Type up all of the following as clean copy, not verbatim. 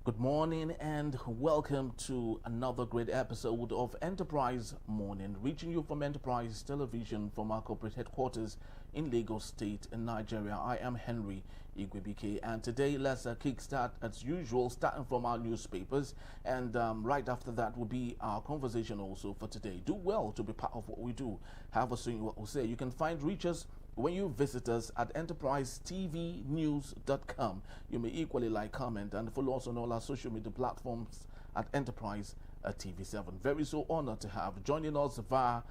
Good morning and welcome to another great episode of Enterprise Morning, reaching you from Enterprise Television from our corporate headquarters in Lagos State in Nigeria. I am Henry Igwebike, and today let's kickstart as usual, starting from our newspapers, and right after that will be our conversation also for today. Do well to be part of what we do. Have a say in what we say. You can reach us when you visit us at enterprisetvnews.com. You may equally comment and follow us on all our social media platforms at Enterprise TV7. Very so honored to have joining us via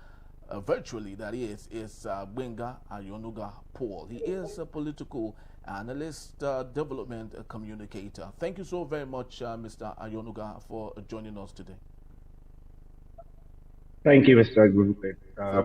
virtually, that is Gbenga Ayonuga Paul. He is a political analyst, development communicator. Thank you so very much, Mr. Ayonuga, for joining us today. Thank you, Mr. Group, for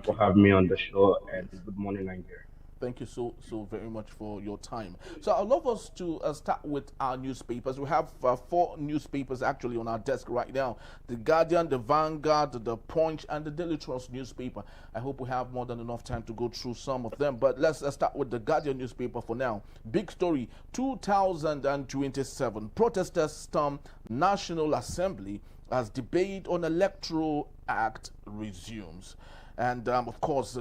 You. having me on the show, and good morning, Nigeria. Thank you so very much for your time. So I'd love us to start with our newspapers. We have 4 newspapers actually on our desk right now: The Guardian, The Vanguard, The Punch, and The Daily Trust newspaper. I hope we have more than enough time to go through some of them, but let's start with The Guardian newspaper for now. Big story: 2027 protesters storm National Assembly as debate on Electoral Act resumes. And of course,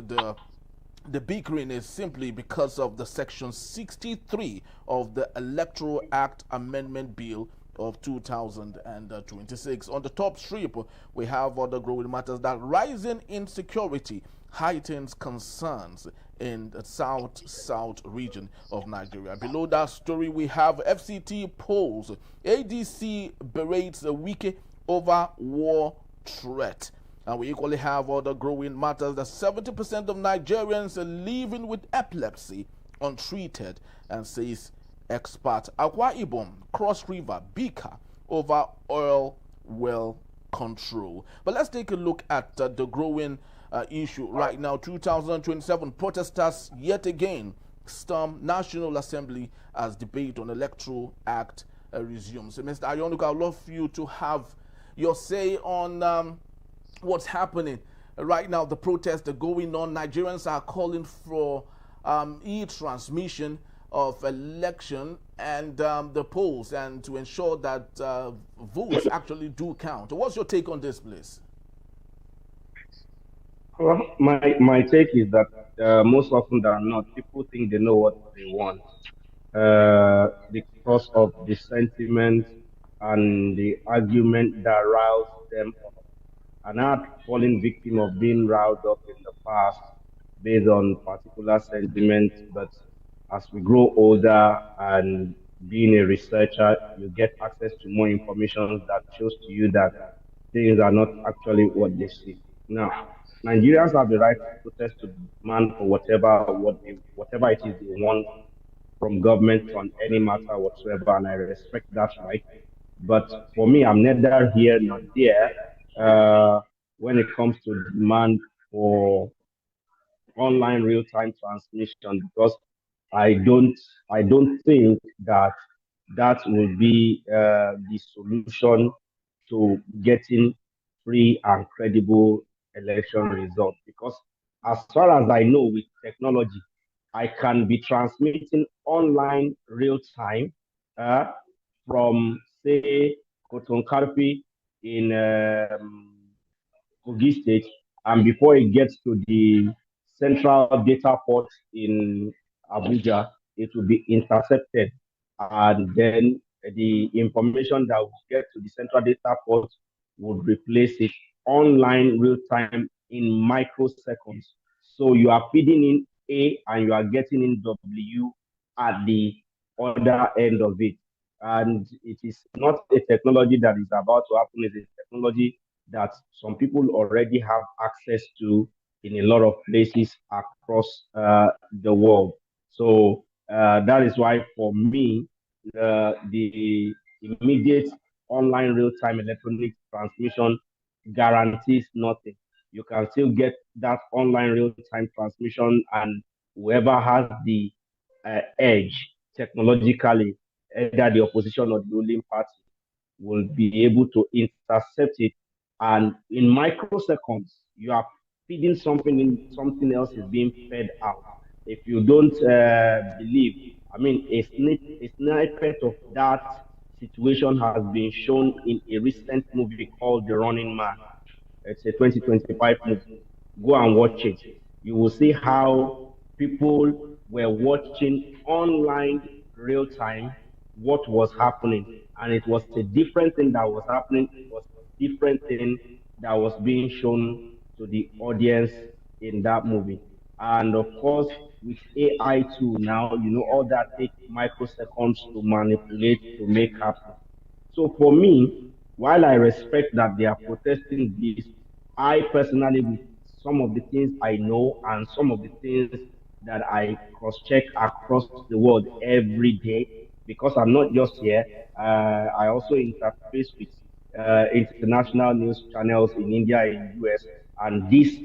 the bickering is simply because of the Section 63 of the Electoral Act Amendment Bill of 2026. On the top strip, we have other growing matters that rising insecurity heightens concerns in the south region of Nigeria. Below that story, we have FCT polls. ADC berates a wiki over war threat. And we equally have other growing matters that 70% of Nigerians are living with epilepsy untreated, and says expert. Akwa Ibom, Cross River, Bika over oil well control. But let's take a look at the growing issue right now. 2027 protesters yet again storm National Assembly as debate on Electoral Act resumes. So, Mr. Ayonuka, I'd love for you to have your say on what's happening right now. The protests are going on. Nigerians are calling for e-transmission of election and the polls, and to ensure that votes actually do count. What's your take on this, please? Well, my take is that most often than not, people think they know what they want because of the sentiment and the argument that roused them up, and not falling victim of being riled up in the past based on particular sentiments. But as we grow older and being a researcher, you get access to more information that shows to you that things are not actually what they seem. Now, Nigerians have the right to protest, to demand for whatever it is they want from government on any matter whatsoever, and I respect that right. But for me, I'm neither here nor there when it comes to demand for online real-time transmission, because I don't I don't think that that will be the solution to getting free and credible election results. Because as far as I know, with technology, I can be transmitting online real time uh, from, say, Kotonkarpi in Kogi State, and before it gets to the central data port in Abuja, it will be intercepted, and then the information that will get to the central data port would replace it online real time in microseconds. So you are feeding in A and you are getting in W at the other end of it. And it is not a technology that is about to happen, it's a technology that some people already have access to in a lot of places across the world. So that is why, for me, the immediate online real-time electronic transmission guarantees nothing. You can still get that online real-time transmission, and whoever has the edge technologically, either the opposition or the ruling party, will be able to intercept it, and in microseconds you are feeding something in, something else is being fed out. If you don't believe, I mean, a snippet of that situation has been shown in a recent movie called The Running Man. It's a 2025 movie. Go and watch it. You will see how people were watching online real time what was happening. And it was a different thing that was happening. It was a different thing that was being shown to the audience in that movie. And of course, with AI too now, all that take microseconds to manipulate to make happen. So for me, while I respect that they are protesting this, I personally, with some of the things I know and some of the things that I cross-check across the world every day, because I'm not just here, I also interface with international news channels in India, in US, and this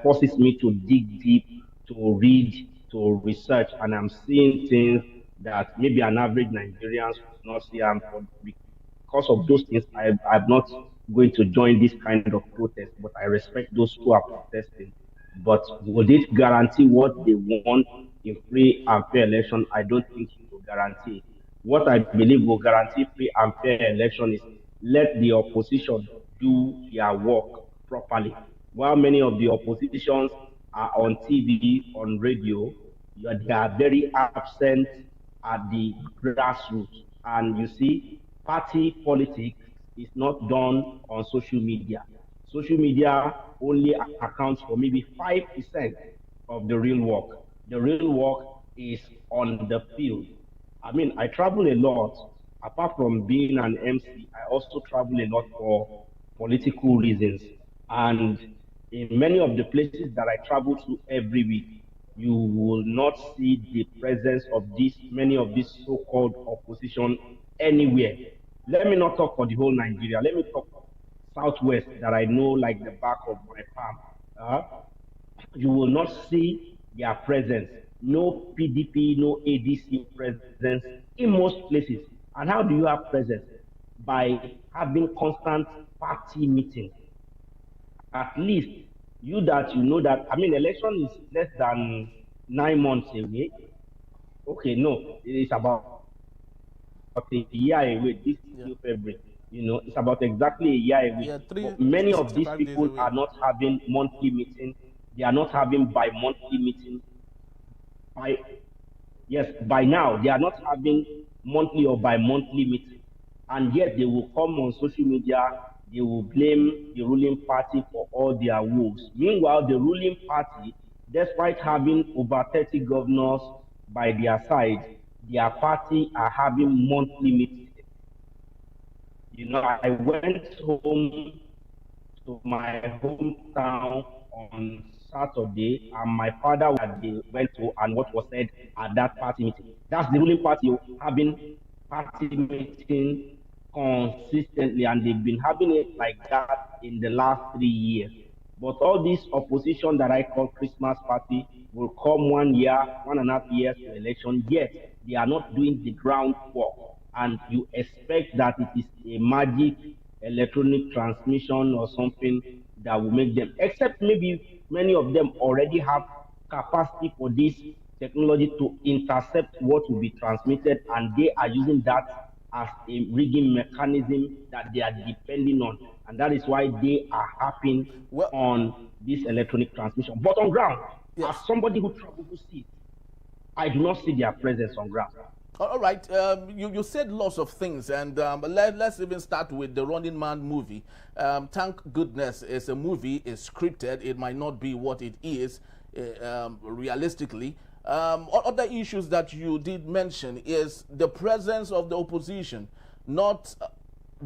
forces me to dig deep, to read, to research, and I'm seeing things that maybe an average Nigerian would not see. And because of those things, I'm not going to join this kind of protest, but I respect those who are protesting. But would it guarantee what they want in free and fair election? I don't think it will guarantee. What I believe will guarantee free and fair election is let the opposition do their work properly. While many of the oppositions are on TV, on radio, they are very absent at the grassroots. And you see, party politics is not done on social media. Social media only accounts for maybe 5% of the real work. The real work is on the field. I mean, I travel a lot. Apart from being an MC, I also travel a lot for political reasons. And in many of the places that I travel to every week, you will not see the presence of many of these so-called opposition anywhere. Let me not talk for the whole Nigeria. Let me talk Southwest that I know like the back of my palm. You will not see their presence. No PDP, no ADC presence in most places. And how do you have presence? By having constant party meetings. At least you know that, I mean, election is less than 9 months away. Okay, no, it is about a year away. This is still February. It's about exactly a year away. Yeah, But many of these 65 days people away. are not having monthly meetings. They are not having bi-monthly meetings. By now, they are not having monthly or bi-monthly meetings. And yet they will come on social media, they will blame the ruling party for all their woes. Meanwhile, the ruling party, despite having over 30 governors by their side, their party are having monthly meetings. I went home to my hometown on Saturday, and my father that they went to and what was said at that party meeting. That's the ruling party having party meeting consistently, and they've been having it like that in the last 3 years. But all this opposition that I call Christmas party will come 1 year, 1.5 years to election, yet they are not doing the groundwork. And you expect that it is a magic electronic transmission or something that will make them, except maybe many of them already have capacity for this technology to intercept what will be transmitted, and they are using that as a rigging mechanism that they are depending on, and that is why they are harping on this electronic transmission. But on ground, as somebody who travels to see, I do not see their presence on ground. All right, you said lots of things, and let's even start with the Running Man movie. Thank goodness it's a movie, it's scripted, it might not be what it is realistically. Other issues that you did mention is the presence of the opposition not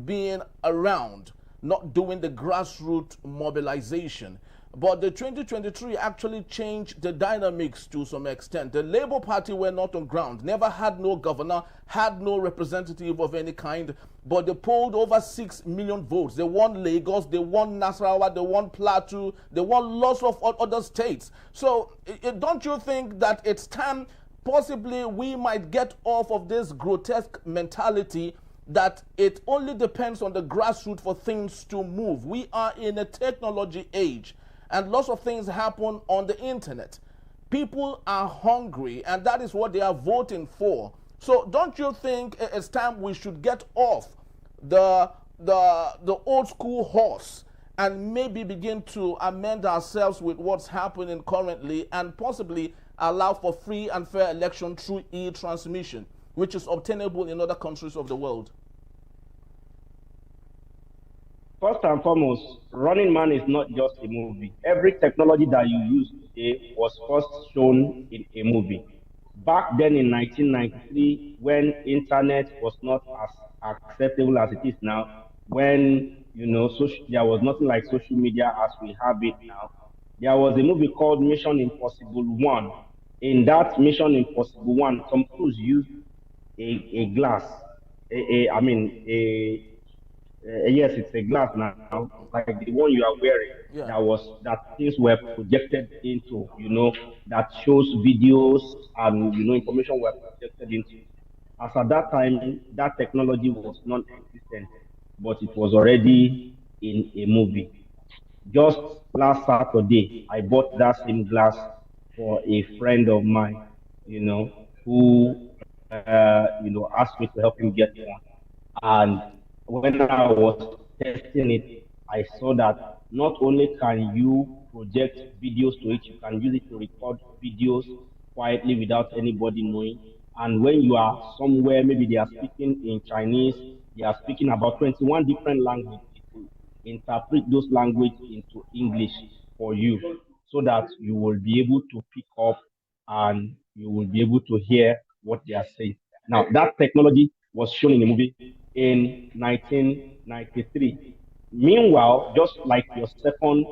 being around, not doing the grassroots mobilization. But the 2023 actually changed the dynamics to some extent. The Labour Party were not on ground, never had no governor, had no representative of any kind, but they polled over 6 million votes. They won Lagos, they won Nasarawa, they won Plateau, they won lots of other states. So don't you think that it's time possibly we might get off of this grotesque mentality that it only depends on the grassroots for things to move? We are in a technology age, and lots of things happen on the internet. People are hungry, and that is what they are voting for. So don't you think it's time we should get off the old school horse and maybe begin to amend ourselves with what's happening currently and possibly allow for free and fair election through e-transmission, which is obtainable in other countries of the world? First and foremost, Running Man is not just a movie. Every technology that you use today was first shown in a movie. Back then in 1993, when internet was not as acceptable as it is now, when there was nothing like social media as we have it now, there was a movie called Mission Impossible One. In that Mission Impossible One, Tom Cruise used a glass, I mean yes, it's a glass now, like the one you are wearing. Yeah. That things were projected into, that shows videos and information were projected into. As at that time, that technology was non-existent, but it was already in a movie. Just last Saturday, I bought that same glass for a friend of mine, who asked me to help him get one. And when I was testing it, I saw that not only can you project videos to it, you can use it to record videos quietly without anybody knowing. And when you are somewhere, maybe they are speaking in Chinese, they are speaking about 21 different languages, it will interpret those languages into English for you so that you will be able to pick up and you will be able to hear what they are saying. Now, that technology was shown in the movie in 1993. Meanwhile, just like your second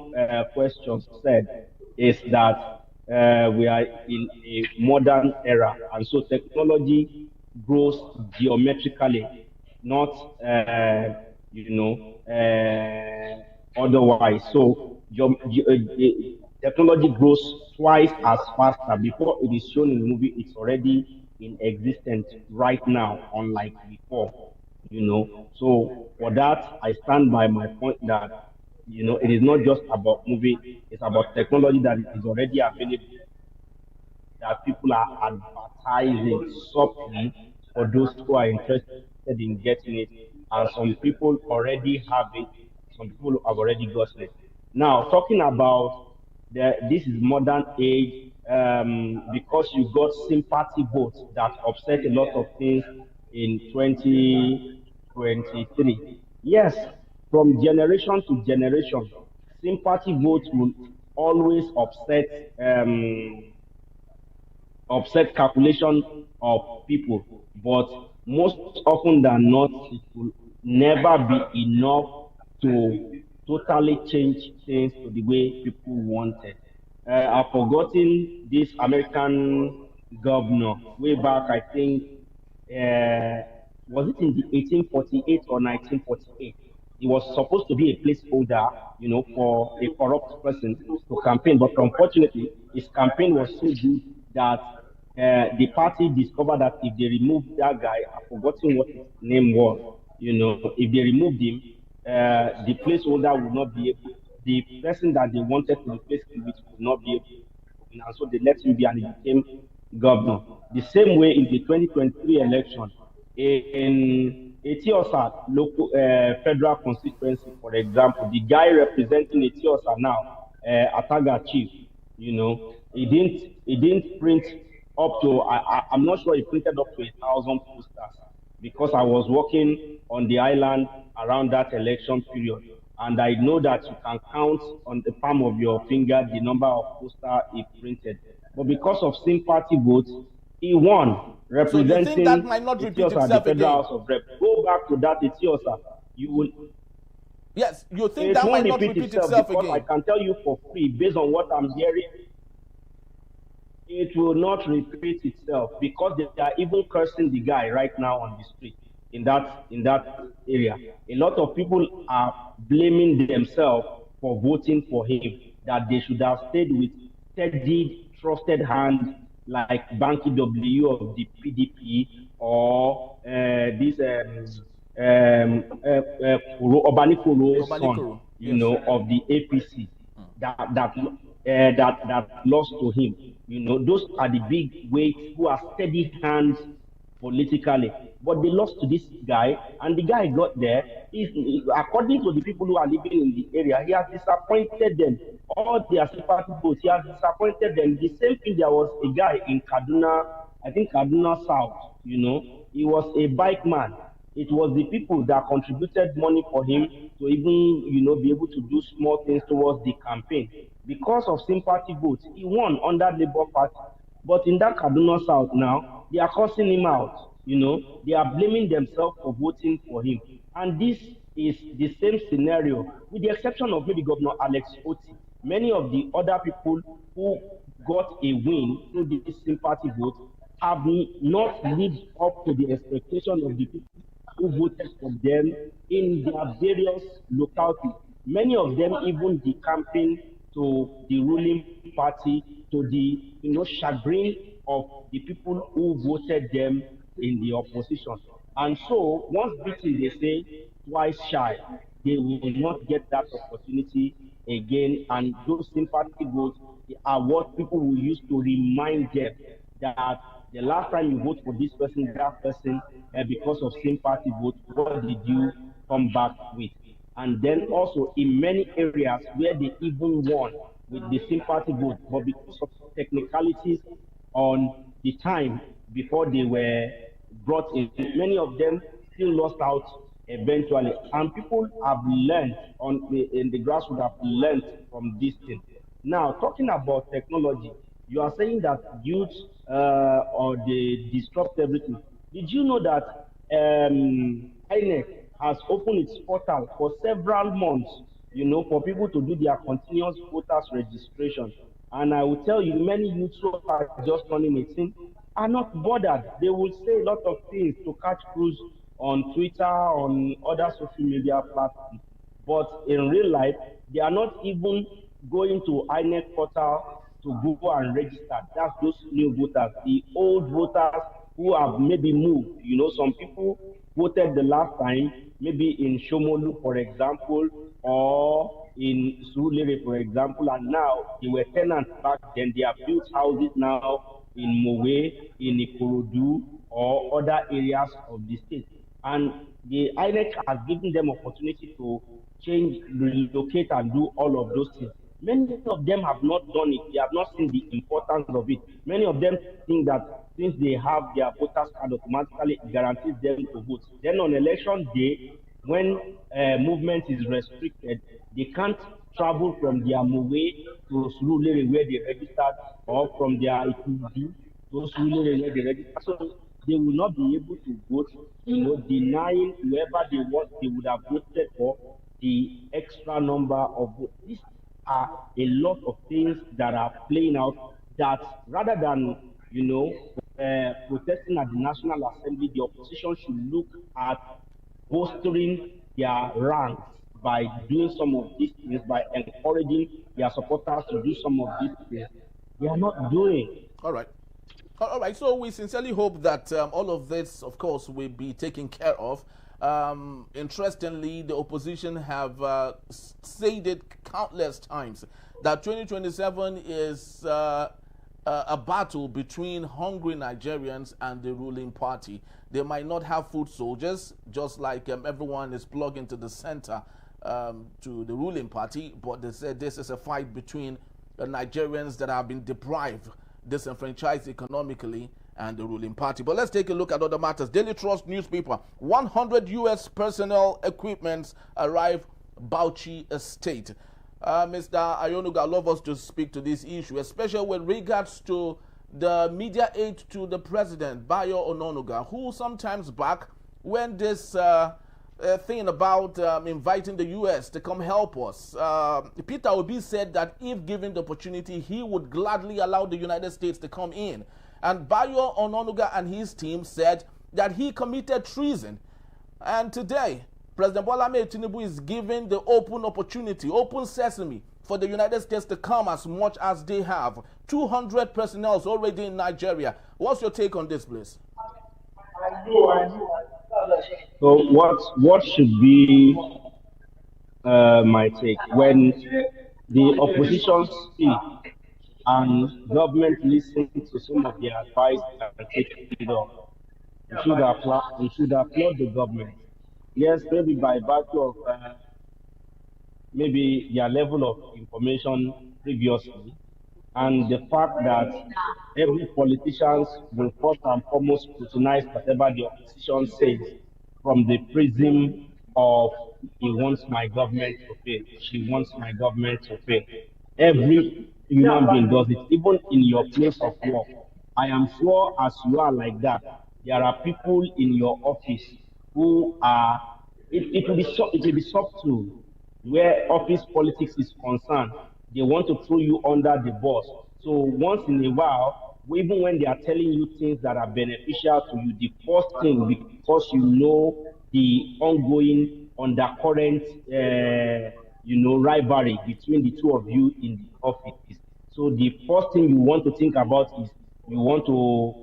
question said, is that we are in a modern era, and so technology grows geometrically, not otherwise. So technology grows twice as faster. Before it is shown in the movie, it's already in existence right now, unlike before. So for that, I stand by my point that it is not just about movie; it's about technology that is already available, that people are advertising subtly for those who are interested in getting it, and some people already have it. Some people have already gotten it. Now, talking about this is modern age, because you got sympathy votes that upset a lot of things in 2023. Yes, from generation to generation, sympathy votes will always upset calculation of people, but most often than not, it will never be enough to totally change things to the way people wanted. I've forgotten this American governor way back, I think, was it in the 1848 or 1948? He was supposed to be a placeholder, for a corrupt person to campaign, but unfortunately, his campaign was so good that the party discovered that if they removed that guy, I've forgotten what his name was, if they removed him, the placeholder would not be able, the person that they wanted to replace him with would not be able to, and so they let him be and he became governor. The same way in the 2023 election, in Etiosa local federal constituency, for example, the guy representing Etiosa now, Ataga Chief, he didn't print up to, I'm not sure he printed up to 1,000 posters, because I was working on the island around that election period, and I know that you can count on the palm of your finger the number of posters he printed. But because of sympathy votes, he won, representing So you think that might not repeat Etiosa, the itself Federal again? House of Reps. Go back to that Etiosa, you will. Yes, you think It that won't might not repeat itself because again? I can tell you for free, based on what I'm hearing, it will not repeat itself, because they are even cursing the guy right now on the street in that area. A lot of people are blaming themselves for voting for him, that they should have stayed with steady, trusted hand like Banky W of the PDP, or this Obanikoro's son, Obanikoro, yes. of the APC, that lost to him. Those are the big weights who are steady hands politically. But they lost to this guy, and the guy got there. According to the people who are living in the area, he has disappointed them. All their sympathy votes, he has disappointed them. The same thing, there was a guy in Kaduna, I think Kaduna South, he was a bike man. It was the people that contributed money for him to even, be able to do small things towards the campaign. Because of sympathy votes, he won under Labour Party. But in that Kaduna South now, they are cursing him out. They are blaming themselves for voting for him. And this is the same scenario, with the exception of maybe Governor Alex Oti. Many of the other people who got a win through this sympathy vote have not lived up to the expectation of the people who voted for them in their various localities. Many of them even decamping to the ruling party, to the chagrin of the people who voted them in the opposition. And so, once beaten, they say twice shy. They will not get that opportunity again. And those sympathy votes are what people will use to remind them that the last time you vote for this person, that person, because of sympathy vote, what did you come back with? And then also in many areas where they even won with the sympathy vote, but because of technicalities on the time before they were brought in, many of them still lost out eventually. And people have learned in the grassroots have learned from this thing. Now, talking about technology, you are saying that youth or they disrupt everything. Did you know that INEC has opened its portal for several months, for people to do their continuous voters registration? And I will tell you, many youths who are just turning 18 are not bothered. They will say a lot of things to catch cruise on Twitter, on other social media platforms. But in real life, they are not even going to INEC portal to go and register. That's those new voters. The old voters who have maybe moved. Some people voted the last time, maybe in Shomolu, for example, or in Surulere, for example, and now they were tenants back then. They have built houses now in Mowe, in Ikorodu, or other areas of the state. And the INEC has given them opportunity to change, relocate, and do all of those things. Many of them have not done it. They have not seen the importance of it. Many of them think that since they have their voters card, automatically guarantees them to vote. Then on election day, when movement is restricted, they can't travel from their Mowe to Surulere where they registered, or from their Ikudu to Surulere where they registered. So they will not be able to vote, denying whoever they want, they would have voted for the extra number of votes. These are a lot of things that are playing out that rather than, protesting at the National Assembly, the opposition should look at bolstering their ranks by doing some of these things, by encouraging their supporters to do some of these things. They are not doing. All right. All right. So we sincerely hope that all of this, of course, will be taken care of. Interestingly, the opposition have said it countless times that 2027 is a battle between hungry Nigerians and the ruling party. They might not have food soldiers, just like everyone is plugged into the center to the ruling party, but they said this is a fight between the Nigerians that have been deprived, disenfranchised economically, and the ruling party. But let's take a look at other matters. Daily Trust newspaper: 100 U.S. personnel equipments arrive Bauchi Estate. Mr. Ayonuga, I love us to speak to this issue, especially with regards to the media aid to the president, Bayo Ononuga, who sometimes back when this thing about inviting the U.S. to come help us. Peter Obi said that if given the opportunity, he would gladly allow the United States to come in. And Bayo Ononuga and his team said that he committed treason. And today, President Bola Ahmed Tinubu is given the open opportunity, open sesame, for the United States to come as much as they have. 200 personnel already in Nigeria. What's your take on this, please? So what should be my take when the opposition speak and government listen to some of their advice and take it up? we should applaud the government. Yes, maybe by virtue of maybe their level of information previously, and the fact that every politician will first and foremost scrutinize whatever the opposition says from the prism of he wants my government to fail, she wants my government to fail. Every human being does it, even in your place of work. I am sure as you are like that, there are people in your office who are, it will be subtle where office politics is concerned. They want to throw you under the bus. So once in a while, even when they are telling you things that are beneficial to you, the first thing, because you know the ongoing undercurrent, rivalry between the two of you in the office. So the first thing you want to think about is you want to,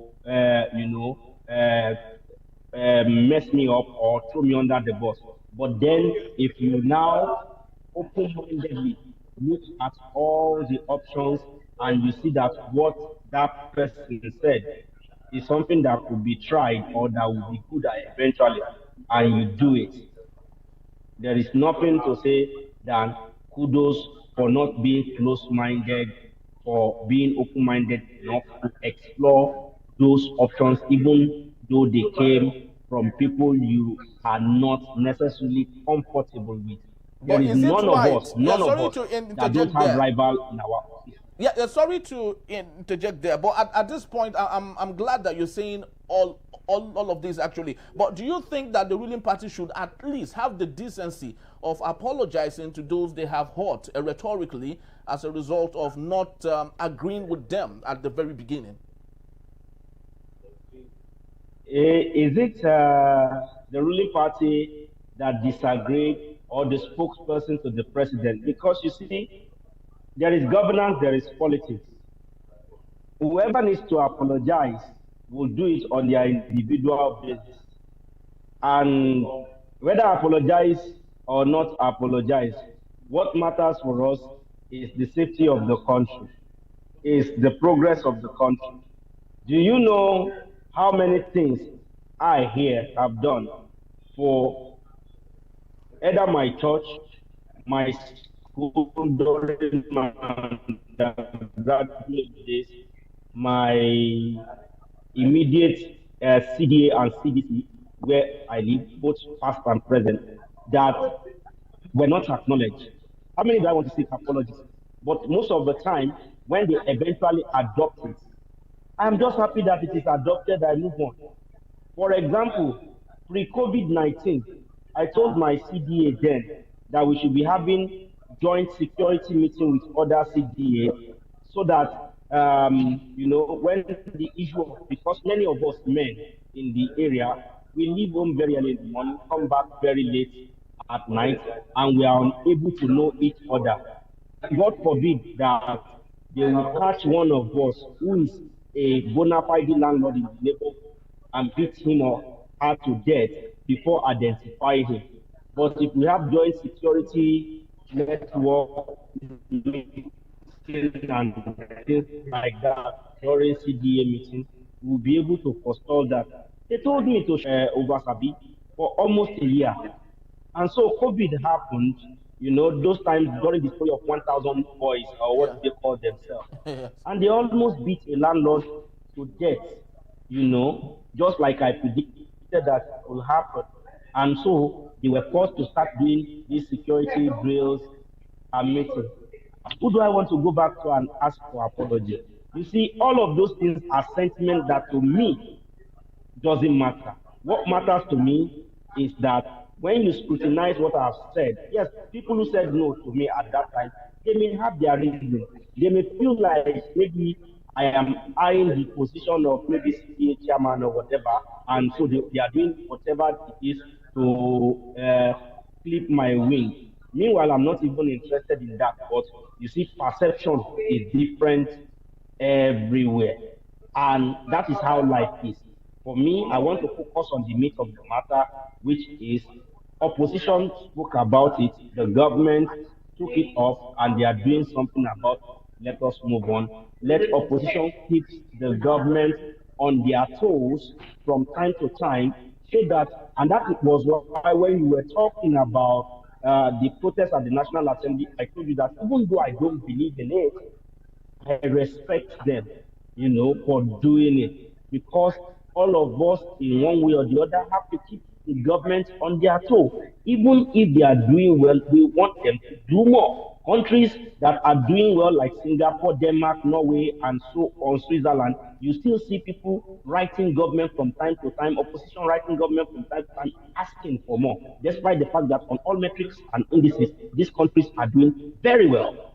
mess me up or throw me under the bus. But then, if you now open-mindedly look at all the options and you see that what that person said is something that could be tried or that will be good eventually, and you do it, there is nothing to say than kudos for not being close-minded, for being open-minded enough to explore those options, even though they came from people you are not necessarily comfortable with. There But is is it right? Yeah, none of sorry us to that don't interject have there. rival in our office. Yeah, sorry to interject there, but at this point, I'm glad that you're saying all of this actually. But do you think that the ruling party should at least have the decency of apologizing to those they have hurt rhetorically as a result of not agreeing with them at the very beginning? Is it the ruling party that disagreed or the spokesperson to the president? Because you see, there is governance, there is politics. Whoever needs to apologize will do it on their individual basis. And whether apologize or not apologize, what matters for us is the safety of the country, is the progress of the country. Do you know how many things I here have done for either my church, my school during my undergraduate days, my immediate CDA and CDC, where I live, both past and present, that were not acknowledged. How many do I want to seek apologies? But most of the time, when they eventually adopt it, I'm just happy that it is adopted, I move on. For example, pre-COVID-19, I told my CDA then that we should be having joint security meeting with other CDA so that, when the issue of, because many of us men in the area, we leave home very early in the morning, come back very late at night, and we are unable to know each other. God forbid that they will catch one of us who is a bona fide landlord in the neighborhood and beat him or her to death before identifying him. But if we have joint security network and things like that during CDA meeting, we'll be able to forestall that. They told me to over Sabi for almost a year. And so COVID happened, those times during the story of 1,000 boys, or what they call themselves. Yes. And they almost beat a landlord to death, just like I predicted that will happen. And so they were forced to start doing these security drills and meetings. Who do I want to go back to and ask for apology? You see, all of those things are sentiments that to me doesn't matter. What matters to me is that when you scrutinize what I've said, yes, people who said no to me at that time, they may have their reason. They may feel like maybe I am eyeing the position of maybe CPA chairman or whatever, and so they are doing whatever it is to clip my wing. Meanwhile, I'm not even interested in that, but you see, perception is different everywhere. And that is how life is. For me, I want to focus on the meat of the matter, which is opposition spoke about it, the government took it up, and they are doing something about it. Let us move on. Let opposition keep the government on their toes from time to time, so that, and that was why when you were talking about the protest at the National Assembly, I told you that even though I don't believe in it, I respect them, for doing it, because all of us, in one way or the other, have to keep the government on their toe. Even if they are doing well, we want them to do more. Countries that are doing well, like Singapore, Denmark, Norway, and so on, Switzerland, you still see people writing government from time to time, opposition writing government from time to time, asking for more, despite the fact that on all metrics and indices, these countries are doing very well.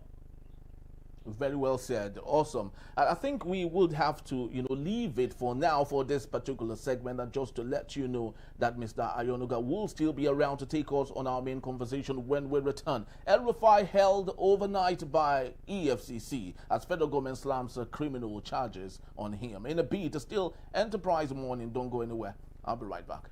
Very well said. Awesome. I think we would have to, leave it for now for this particular segment, and just to let you know that Mr. Ayonuga will still be around to take us on our main conversation when we return. El-Rufai held overnight by EFCC as federal government slams criminal charges on him. In a beat, still Enterprise Morning. Don't go anywhere. I'll be right back.